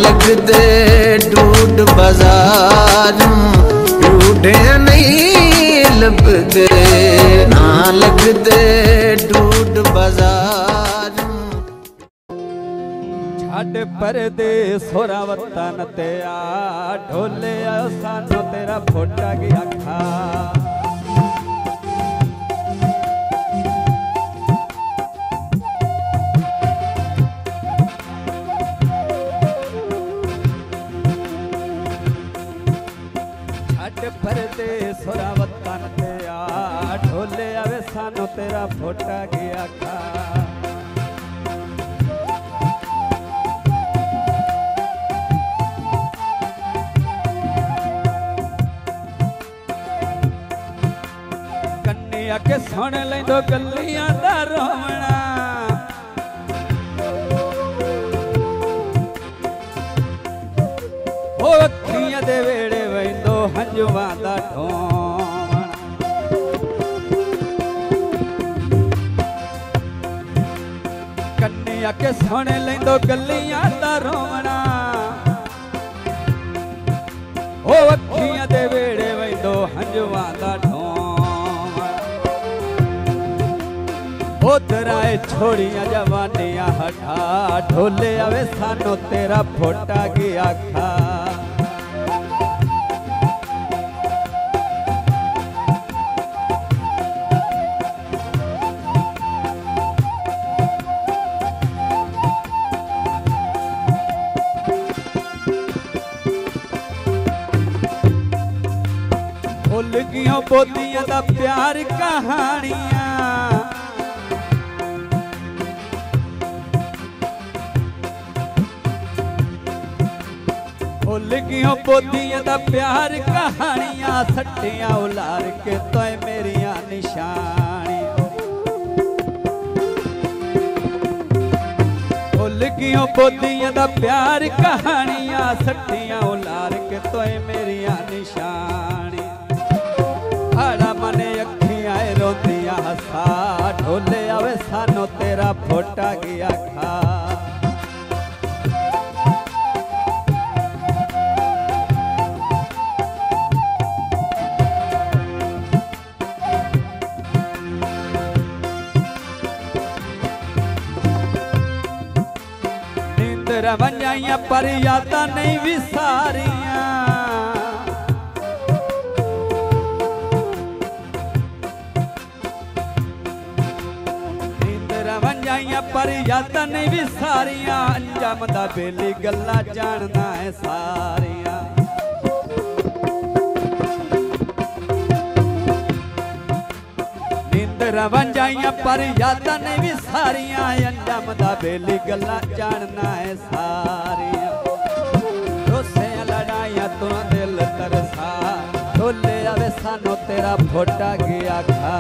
लगदे ढूंढ बाजार ढूंढे नहीं लभदे, ना लगदे ढूंढ बाजार। छड़ परदेस होरा वतन ते आ ढोले सानू तेरा फोटा गया खा। परदेस होरा वतन ते आ ढोले आवे सानू तेरा फोटा गया खा। कन्या के सुन लैंदो गलियां दा रोवना, ओ अखियां दे वेड़े वैंदो हंजुआं दा ढोवना। कन्या के सुन लैंदो गलियां दा रोवना, ओ अखियां दे वेड़े वैंदो हंजुआं दा ढोवना। उधराए छोड़ियां जवानियां हटा ढोले आवे सानू तेरा फोटा गया खा। भुल गियों बोदियां दा प्यार कहानियां, भुल गियों बोदियां दा प्यार कहानियां। सट्टियां उलार के तोय मेरियां निशानियां, भुल गियों बोदियां दा प्यार कहानियां। सट्टियां उलार के तोय मेरियां निशानियां। हाड़ा मने अखियां रोंदियां हसा ढोले आवे सानू तेरा फोटा गया खा। नींदर वंजाइयां पर यादां नहीं विसारियां, पर यादां नहीं विसारियां। अंजाम दा बेली गल्लां जानना है सारियां। नींदर वंजाइयां पर यादां नहीं विसारियां। अंजाम दा बेली गल्लां जानना है सारियां। रोसे लड़ाइयां तू दिल तरसा ढोले आवे सानू तेरा फोटा गया खा।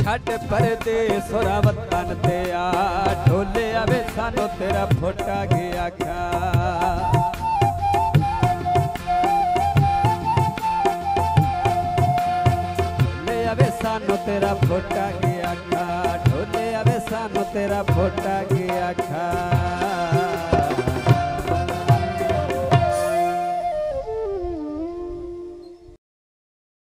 छड़ परदेस होरा वतन ते आ ढोले आवे सानू तेरा फोटा गया खा। ढोले आवे सानू तेरा फोटा गया खा। ढोले आवे सानू तेरा फोटा गया खा।